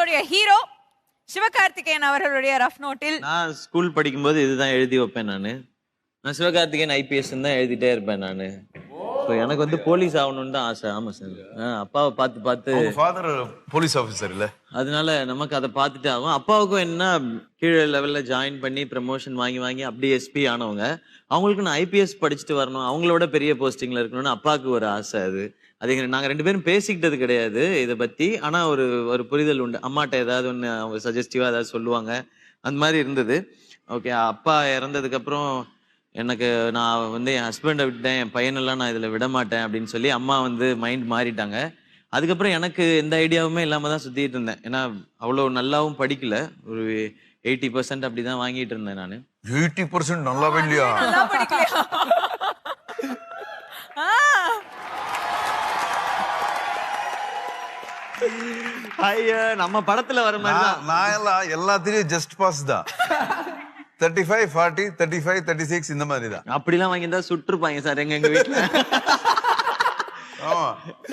உங்களுடைய ஹீரோ சிவகார்த்திகேயன் அவர்களுடைய ரஃப் நோட்டில். நான் ஸ்கூல் படிக்கும்போது இதுதான் எழுதி வைப்பேன். நான் சிவகார்த்திகேயன் ஐபிஎஸ் தான் எழுதிட்டே இருப்பேன் நானு. எனக்கு வந்து போலீஸ் ஆகணும்னு தான் ஆசை. ஆமா சார், அப்பாவை பார்த்து பார்த்து. ஃபாதர் போலீஸ் ஆபீசர் இல்ல, அதனால நமக்கு அதை பார்த்துட்டு ஆகும். அப்பாவுக்கும் என்ன கீழே லெவல்ல ஜாயின் பண்ணி ப்ரமோஷன் வாங்கி வாங்கி அப்படியே எஸ்பி ஆனவங்க. அவங்களுக்கு நான் ஐபிஎஸ் படிச்சுட்டு வரணும், அவங்களோட பெரிய போஸ்டிங்ல இருக்கணும்னு அப்பாவுக்கு ஒரு ஆசை. அது நாங்க 2 பேரும் பேசிக்கிட்டது கிடையாது இதை பத்தி. ஆனா ஒரு புரிதல் உண்டு. அம்மாட்ட ஏதாவது ஒண்ணு அவங்க சஜஸ்டிவா ஏதாவது சொல்லுவாங்க, அந்த மாதிரி இருந்தது. ஓகே, அப்பா இறந்ததுக்கு அப்புறம் எனக்கு நான் வந்து என் ஹஸ்பண்டை விட்டேன், என் பையனெல்லாம் நான் இதில் விட மாட்டேன் அப்படின்னு சொல்லி அம்மா வந்து மைண்ட் மாறிட்டாங்க. அதுக்கப்புறம் எனக்கு எந்த ஐடியாவுமே இல்லாமல் தான் சுற்றிட்டு இருந்தேன். ஏன்னா அவ்வளோ நல்லாவும் படிக்கல, ஒரு 80% அப்படி தான் வாங்கிட்டு இருந்தேன் நான். 80% நல்லாவே இல்லையா? ஐயா, நம்ம படத்துல வர மாதிரி நான் எல்லாத்திலயும் ஜஸ்ட் பாஸ் தான். 35, 40, 35, 36 இந்த மாதிரி தான். அப்படிலாம் வாங்கியிருந்தா சுட்டுருப்பாங்க சார் எங்க வீட்டுல.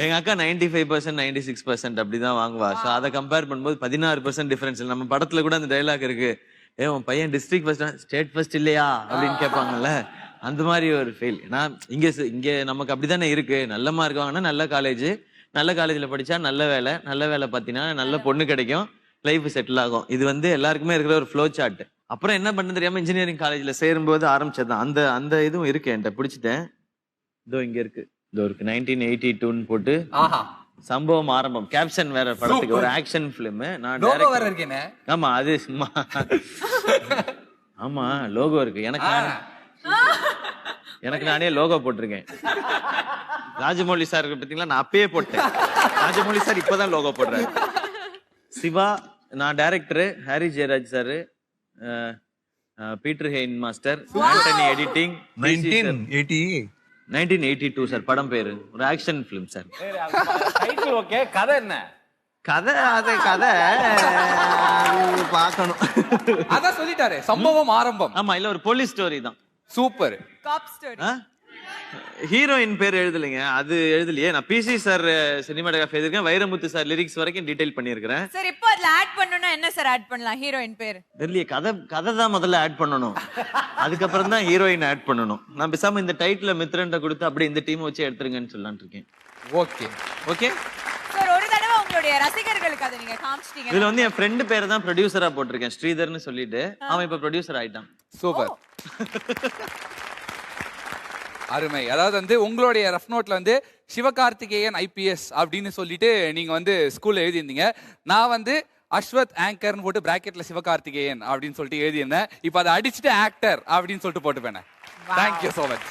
எங்க அக்கா 95%, 96% அப்படிதான் வாங்குவா. ஸோ அதை கம்பேர் பண்ணும்போது 16% டிஃபரன்ஸ். நம்ம படத்துல கூட அந்த டைலாக் இருக்கு, உன் பையன் டிஸ்ட்ரிக்ட் ஃபர்ஸ்ட் ஸ்டேட் ஃபர்ஸ்ட் இல்லையா அப்படின்னு கேட்பாங்கல்ல, அந்த மாதிரி ஒரு ஃபீல். ஏன்னா இங்க நமக்கு அப்படித்தானே இருக்கு. நல்ல மார்க் வாங்கினா நல்ல காலேஜ், நல்ல காலேஜ்ல படிச்சா நல்ல வேலை பார்த்தீங்கன்னா நல்ல பொண்ணு கிடைக்கும், லைஃப் செட்டில் ஆகும். இது வந்து எல்லாருக்குமே இருக்கிற ஒரு ஃப்ளோ சார்ட். அப்புறம் என்ன பண்ண தெரியாம இன்ஜினியரிங் காலேஜ்ல சேரும்போது ஆரம்பிச்சதுதான். அந்த இதுவும் இருக்கு என்கிட்ட, பிடிச்சிட்டேன். இதோ இங்க இருக்கு, இதோ இருக்கு 1982 போட்டு சம்பவம் ஆரம்பம். கேப்ஷன் வேற படத்துக்கு, ஒரு ஆக்ஷன் பிலிம். நான் ஆமா, அது சும்மா ஆமா லோகோ இருக்கு. எனக்கு நானே லோகோ போட்டிருக்கேன். ராஜமௌலி சார் பார்த்தீங்களா, நான் அப்பயே போட்டேன். ராஜமௌலி சார் இப்பதான் லோகோ போடுறாரு. சிவா, நான் director, Harris Jayaraj sir, Peter Hein master, Antony editing. 1982 sir படம் பேரு. ஒரு ஆக்ஷன் பிலிம் சார். ஓகே, கதை என்ன? கதை பார்க்கணும். அதான் சொல்லிட்டாரு, சம்பவம் ஆரம்பம். ஆமா, இல்ல ஒரு போலீஸ் ஸ்டோரி தான். சூப்பர். Cop story. ஹீரோயின் பேர் எழுதலைங்க, அது எழுதலையே. நான் பிசி சார் சினிமாட்டோகிராஃபி எழுதிருக்கேன், வைரமுத்து சார் லிரிக்ஸ் வரைக்கும் டீடைல் பண்ணியிருக்கிறேன். சார் இப்போ அதுல ஆட் பண்ணனும்னா என்ன சார் ஆட் பண்ணலாம்? ஹீரோயின் பேர் தெரியலையே, கதை தான் முதல்ல ஆட் பண்ணணும், அதுக்கப்புறம் தான் ஹீரோயின் ஆட் பண்ணணும். நான் பேசாம இந்த டைட்டில் மித்ரன்ட்ட கொடுத்து அப்படியே இந்த டீம் வச்சு எடுத்துருங்கன்னு சொல்லலாம்னு இருக்கேன். ஓகே ஓகே சார், ஒரு தடவை உங்களுடைய ரசிகர்களுக்கு அதை நீங்க காமிச்சிட்டீங்க. இதுல வந்து என் ஃப்ரெண்ட் பேரை தான் ப்ரொடியூசரா போட்டிருக்கேன், ஸ்ரீதர்னு சொல்லிட்டு. அவன் இப்ப ப்ரொடியூசர் ஆயிட்டான். சூப்பர். அருமை. அதாவது வந்து உங்களுடைய ரஃப் நோட்ல வந்து சிவகார்த்திகேயன் ஐபிஎஸ் அப்படின்னு சொல்லிட்டு நீங்க வந்து ஸ்கூல்ல எழுதியிருந்தீங்க. நான் வந்து அஸ்வத் ஆங்கர்னு போட்டு பிராக்கெட்ல சிவகார்த்திகேயன் அப்படின்னு சொல்லிட்டு எழுதியிருந்தேன். இப்போ அதை அடிச்சுட்டு ஆக்டர் அப்படின்னு சொல்லிட்டு போட்டு போனேன். Thank you so much.